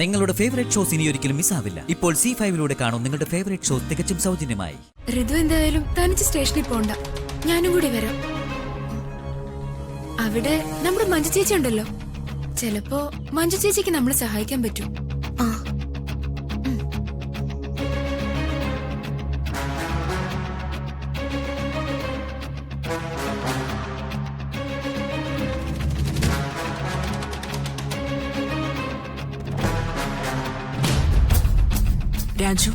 നിങ്ങളുടെ favourite shows ഇനി ഒരിക്കലും മിസ്സാവില്ല. ഇപ്പോൾ C5 കാണും നിങ്ങളുടെ ഫേവറേറ്റ് ഷോസ് തികച്ചും സൗജന്യമായി. ഋതു എന്തായാലും തനിച്ച് സ്റ്റേഷനിൽ പോണ്ട, ഞാനും കൂടി വരാം. അവിടെ നമ്മുടെ മഞ്ജു ചേച്ചി ഉണ്ടല്ലോ, ചിലപ്പോ മഞ്ജു ചേച്ചിക്ക് നമ്മളെ സഹായിക്കാൻ പറ്റും. രാജു,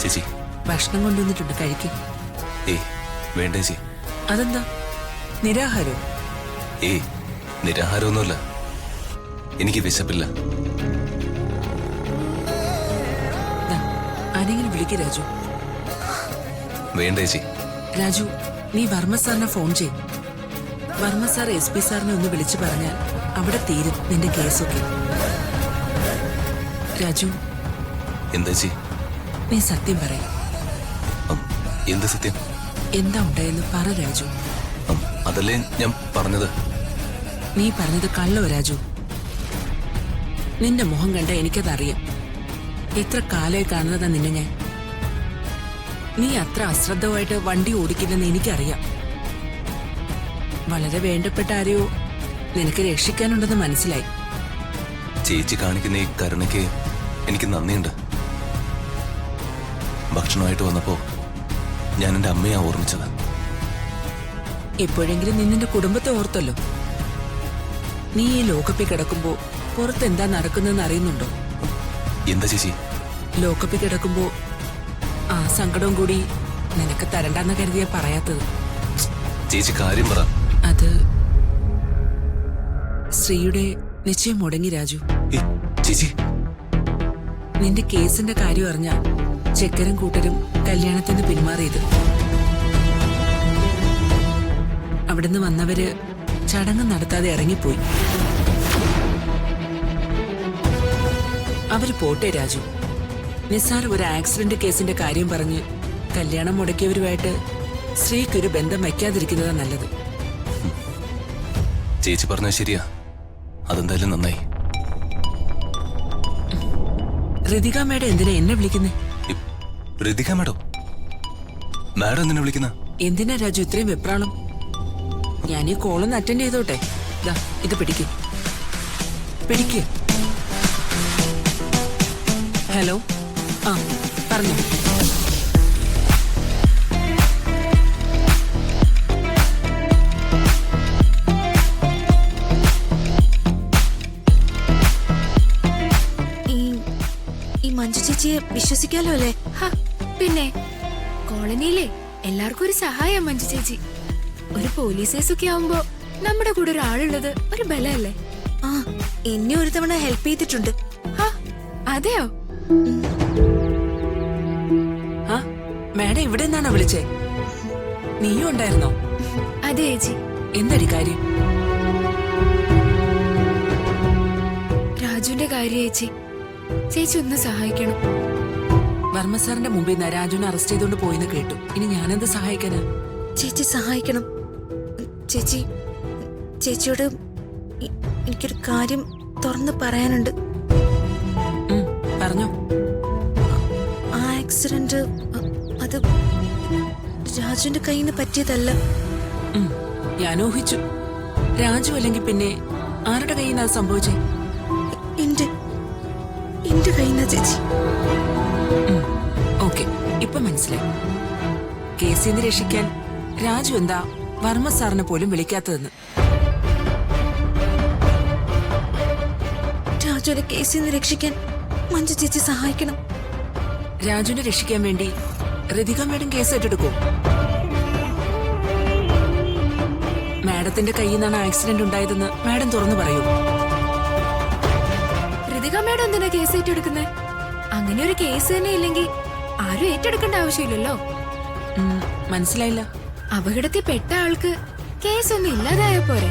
ചേച്ചി ഭക്ഷണം കൊണ്ടുവന്നിട്ടുണ്ട്, കഴിക്കും. വേണ്ട ചേച്ചി. അതെന്താ നിരാഹാരോ? നിരാഹാരമൊന്നുമല്ല, എനിക്ക് വിശപ്പില്ല. ആരെങ്കിലും വിളിക്ക് രാജു. വേണ്ട ചേച്ചി. രാജു, നീ വർമ്മ സാറിനെ ഫോൺ ചെയ്യും. വർമ്മ സാർ SP സാറിനെ ഒന്ന് വിളിച്ചു പറഞ്ഞാൽ അവിടെ തീരും നിന്റെ കേസൊക്കെ. രാജു, എന്താ ചേച്ചി? നീ സത്യം പറയും. എന്ത് സത്യം? എന്താ ഉണ്ടായെന്ന് പറ രാജു. അതല്ലേ ഞാൻ പറഞ്ഞത്. നീ പറഞ്ഞത് കള്ളോ രാജു? നിന്റെ മുഖം കണ്ട എനിക്കതറിയാം. എത്ര കാലമായി കാണുന്നതാ നിന്നെ ഞാൻ. നീ അത്ര അശ്രദ്ധമായിട്ട് വണ്ടി ഓടിക്കില്ലെന്ന് എനിക്കറിയാം. വളരെ വേണ്ടപ്പെട്ട ആരെയോ നിനക്ക് രക്ഷിക്കാനുണ്ടെന്ന് മനസ്സിലായി. ചേച്ചി കാണിക്കുന്ന ഈ കരുണയ്ക്ക് എനിക്ക് നന്ദിയുണ്ട്. ഭക്ഷണമായിട്ട് വന്നപ്പോ ഞാൻ എന്റെ അമ്മയാ ഓർമ്മിച്ചത്. എപ്പോഴെങ്കിലും നീ നിന്റെ കുടുംബത്തെ ഓർത്തല്ലോ. നീ ഈ ലോക്കപ്പിൽ കിടക്കുമ്പോ പുറത്ത് എന്താ നടക്കുന്നതെന്ന് അറിയുന്നുണ്ടോ? എന്താ ചേച്ചി? ലോക്കപ്പിൽ കിടക്കുമ്പോ ആ സങ്കടവും കൂടി നിനക്ക് തരണ്ടെന്ന് കരുതിയാ പറയാത്തത്. ചേച്ചി കാര്യം പറ. അത് ശ്രീയുടെ നിശ്ചയം മുടങ്ങി രാജു. ചേച്ചി, നിന്റെ കേസിന്റെ കാര്യം അറിഞ്ഞ ചെക്കരും കൂട്ടരും കല്യാണത്തിന് പിന്മാറിയത്. അവിടുന്ന് വന്നവര് ചടങ്ങ് നടത്താതെ ഇറങ്ങിപ്പോയി. അവര് പോട്ടെ രാജു. നിസ്സാർ ഒരു ആക്സിഡന്റ് കേസിന്റെ കാര്യം പറഞ്ഞ് കല്യാണം മുടക്കിയവരുമായിട്ട് ശ്രീക്കൊരു ബന്ധം വയ്ക്കാതിരിക്കുന്നതാ നല്ലത്. ചേച്ചി പറഞ്ഞത് ശരിയാ. അതെന്തായാലും നന്നായി. ഋതിക മേഡം എന്തിനാ എന്നെ വിളിക്കുന്നേ? ഋതിക മേഡം? മാഡം എന്തിനാ വിളിക്കുന്ന? എന്തിനാ രാജു ഇത്രയും വെപ്രാളം? ഞാൻ ഈ കോളൊന്ന് അറ്റൻഡ് ചെയ്തോട്ടെ. ഇത് പിടിക്ക്. ഹലോ, പറഞ്ഞു. മഞ്ജു ചേച്ചിയെ വിശ്വസിക്കാലോ അല്ലേ? പിന്നെ കോളനിയിലെ എല്ലാവർക്കും ഒരു സഹായം മഞ്ജു ചേച്ചി. ഒരു പോലീസ് കേസൊക്കെ ആവുമ്പോ നമ്മുടെ കൂടെ ഒരാളുള്ളത് ഒരു ബലല്ലേ? എന്നെ ഒരു തവണ ഹെൽപ്പ് ചെയ്തിട്ടുണ്ട്. അതെയോ? മാഡം ഇവിടെ നിന്നാണോ വിളിച്ചേ? നീയും ഉണ്ടായിരുന്നോ? അതെ ചേച്ചി. എന്തടി കാര്യം? രാജുവിന്റെ കാര്യം ചേച്ചി. ചേച്ചി ഒന്ന് സഹായിക്കണം. വർമ്മ സാറിന്റെ മുമ്പിൽ നിന്ന് രാജുവിനെ അറസ്റ്റ് ചെയ്തോണ്ട് പോയിന്ന് കേട്ടു. ഇനി ഞാനെന്ത് സഹായിക്കാനാ? ചേച്ചി സഹായിക്കണം. ചേച്ചിയോട് എനിക്കൊരു കാര്യം തുറന്ന് പറയാനുണ്ട്. പറഞ്ഞോ. ആ ആക്സിഡന്റ് അത് രാജുവിന്റെ കയ്യിൽ നിന്ന് പറ്റിയതല്ല. ഞാൻ ഊഹിച്ചു. രാജു അല്ലെങ്കിൽ പിന്നെ ആരുടെ കയ്യിൽ നിന്ന് അത് സംഭവിച്ചേ? എന്റെ കയ്യിൽ നിന്നാ ചേച്ചി. ഓക്കെ, ഇപ്പൊ മനസ്സിലായി. കേസിൽ നിന്ന് രക്ഷിക്കാൻ രാജു എന്താ വർമ്മ സാറിനെ പോലും വിളിക്കാത്തതെന്ന്. രാജുവിനെ കേസിൽ നിന്ന് രക്ഷിക്കാൻ മഞ്ജു ചേച്ചി സഹായിക്കണം. രാജുവിനെ രക്ഷിക്കാൻ വേണ്ടി ഋതിക മേഡം കേസ് ഏറ്റെടുക്കൂ. മാഡത്തിന്റെ കയ്യിൽ നിന്നാണ് ആക്സിഡന്റ് ഉണ്ടായതെന്ന് മാഡം തുറന്നു പറയൂ. ഋതിക മേഡം എന്തിനാ കേസ് ഏറ്റെടുക്കുന്നേ? അങ്ങനെ ഒരു കേസ് തന്നെ ഇല്ലെങ്കിൽ ആരും ഏറ്റെടുക്കേണ്ട ആവശ്യമില്ലല്ലോ. മനസ്സിലായില്ല. അപകടത്തിൽ പെട്ട ആൾക്ക് കേസൊന്നും ഇല്ലാതായ പോരെ?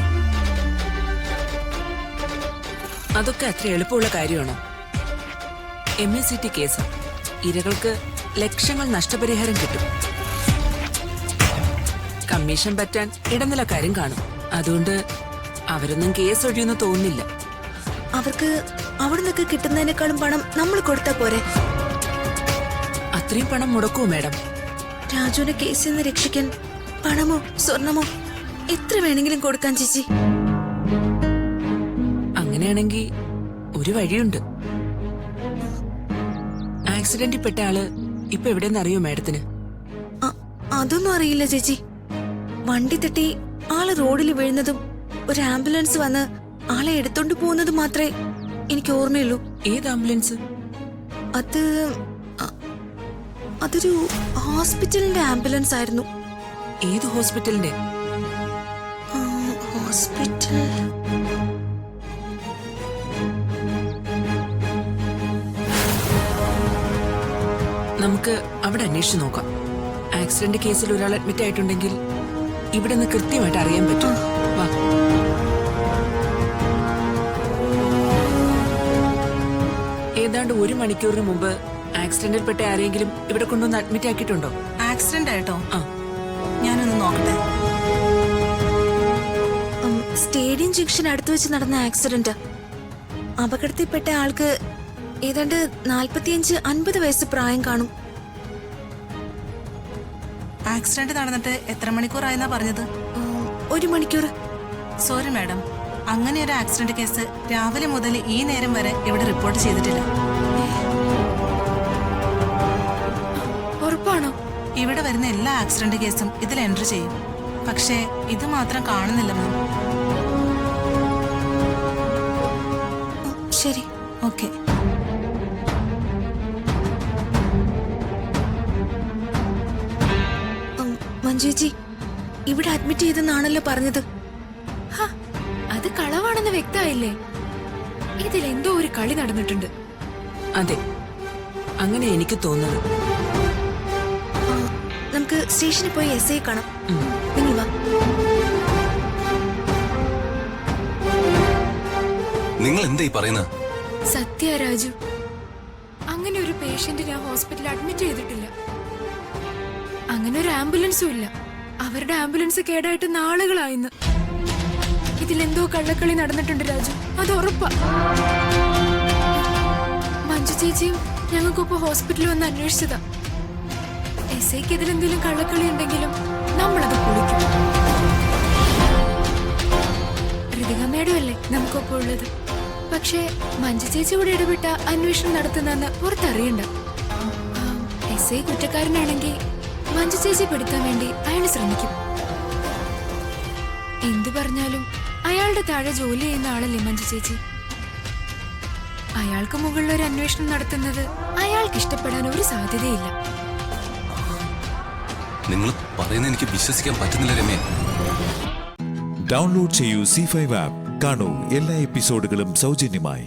അതൊക്കെ അത്ര എളുപ്പമുള്ള കാര്യമാണോ? MACT കേസാ. ഇരകൾക്ക് ലക്ഷങ്ങൾ നഷ്ടപരിഹാരം കിട്ടും. കമ്മീഷൻ പറ്റാൻ ഇടനിലക്കാരും കാണും. അതുകൊണ്ട് അവരൊന്നും കേസ് ഒഴിയുമെന്ന് തോന്നുന്നില്ല. അവർക്ക് അവിടെ നിന്നൊക്കെ കിട്ടുന്നതിനേക്കാളും പണം നമ്മൾ കൊടുത്താ പോരെ? അത്രയും പണം മുടക്കുമോ മാഡം? രാജുവിനെ കേസിൽ നിന്ന് രക്ഷിക്കാൻ പണമോ സ്വർണമോ എത്ര വേണമെങ്കിലും കൊടുക്കാൻ ചേച്ചി. അങ്ങനെയാണെങ്കിൽ ഒരു വഴിയുണ്ട്. ആക്സിഡന്റിൽ പെട്ട ആള് ഇപ്പൊ എവിടെയെന്ന് അറിയോ മാഡത്തിന്? അതൊന്നും അറിയില്ല ചേച്ചി. വണ്ടി തട്ടി ആള് റോഡിൽ വീഴുന്നതും ഒരു ആംബുലൻസ് വന്ന് ആളെ എടുത്തോണ്ട് പോകുന്നതും മാത്രമേ എനിക്ക് ഓർമ്മയുള്ളൂ. ഏത് ആംബുലൻസ്? അതൊരു ഹോസ്പിറ്റലിന്റെ ആംബുലൻസ് ആയിരുന്നു. ഏത് ഹോസ്പിറ്റലിന്റെ? ഹോസ്പിറ്റൽ നമുക്ക് അവിടെ അന്വേഷിച്ച് നോക്കാം. ആക്സിഡന്റ് കേസിൽ ഒരാൾ അഡ്മിറ്റ് ആയിട്ടുണ്ടെങ്കിൽ ഇവിടെ നിന്ന് കൃത്യമായിട്ട് അറിയാൻ പറ്റും. വാ. ഏതാണ്ട് 1 മണിക്കൂറിന് മുമ്പ് ആക്സിഡന്റിൽ പെട്ട ആരെങ്കിലും ഇവിടെ കൊണ്ടുവന്ന് അഡ്മിറ്റ് ആക്കിയിട്ടുണ്ടോ? ആക്സിഡന്റ് ആയിട്ടോ? ആ, ഞാനൊന്ന് നോക്കട്ടെ. സ്റ്റേഡിയം ജംഗ്ഷൻ അടുത്ത് വെച്ച് നടന്ന ആക്സിഡന്റ്. അപകടത്തിൽപ്പെട്ട ആൾക്ക് ഏതാണ്ട് 45-50 വയസ്സ് പ്രായം കാണും. ആക്സിഡന്റ് നടന്നിട്ട് എത്ര മണിക്കൂറായെന്നാ പറഞ്ഞത്? 1 മണിക്കൂർ. സോറി മാഡം, അങ്ങനെ ഒരു ആക്സിഡന്റ് കേസ് രാവിലെ മുതൽ ഈ നേരം വരെ ഇവിടെ റിപ്പോർട്ട് ചെയ്തിട്ടില്ല. ഉറപ്പാണോ? ഇവിടെ വരുന്ന എല്ലാ ആക്സിഡന്റ് കേസും ഇതിൽ എൻട്രി ചെയ്യും. പക്ഷേ ഇത് മാത്രം കാണുന്നില്ല മാം. ശരി, ഓക്കെ. മഞ്ജു ചേച്ചി ഇവിടെ അഡ്മിറ്റ് ചെയ്തെന്നാണല്ലോ പറഞ്ഞത്. ഹ, അത് കളവാണെന്ന് വ്യക്തമായില്ലേ? ഇതിലെന്തോ ഒരു കളി നടന്നിട്ടുണ്ട്. അതെ, അങ്ങനെ എനിക്ക് തോന്നുന്നത്. നമുക്ക് സ്റ്റേഷനിൽ പോയി എസ് ഐ കാണാം. നിങ്ങൾ വാ. നിങ്ങൾ എന്താ ഈ പറയുന്നത്? സത്യ രാജു, അങ്ങനെ ഒരു പേഷ്യന്റ് ഞാൻ ഹോസ്പിറ്റലിൽ അഡ്മിറ്റ് ചെയ്തിട്ടില്ല. അങ്ങനെ ഒരു ആംബുലൻസും ഇല്ല. അവരുടെ ആംബുലൻസ് കേടായിട്ട് നാളുകളായിന്ന്. ഇതിലെന്തോ കള്ളക്കളി നടന്നിട്ടുണ്ട് രാജു, അത് ഉറപ്പാ. മഞ്ജു ചേച്ചിയും ഞങ്ങൾക്കൊപ്പം ഹോസ്പിറ്റലിൽ വന്ന് അന്വേഷിച്ചതാ. എസ് ഐക്ക് ഇതിലെന്തെങ്കിലും കള്ളക്കളി ഉണ്ടെങ്കിലും നമ്മളത് പൊളിക്കും. ഋതിക മേഡം അല്ലേ നമുക്കൊപ്പം ഉള്ളത്. പക്ഷേ മഞ്ജു ചേച്ചി കൂടെ ഇടപെട്ട അന്വേഷണം നടത്തുന്നെന്ന് പുറത്തറിയണ്ട. എസ് ഐ കുറ്റക്കാരനാണെങ്കിൽ മഞ്ജു ചേച്ചി പെടുത്താൻ വേണ്ടി അയാൾ ശ്രമിക്കും. എന്തു പറഞ്ഞാലും അയാളുടെ താഴെ ജോലി ചെയ്യുന്ന ആളല്ലേ മഞ്ജു ചേച്ചി. അയാൾക്ക് മുകളിൽ ഒരു അന്വേഷണം നടത്തുന്നത് അയാൾക്ക് ഇഷ്ടപ്പെടാൻ ഒരു സാധ്യതയില്ല. നിങ്ങൾ പറയുന്നത് എനിക്ക് വിശ്വസിക്കാൻ പറ്റുന്നില്ല രമ്യ. ഡൗൺലോഡ് ചെയ്യൂ C5 ആപ്പ്. കാണൂ എല്ലാ എപ്പിസോഡുകളും സൗജന്യമായി.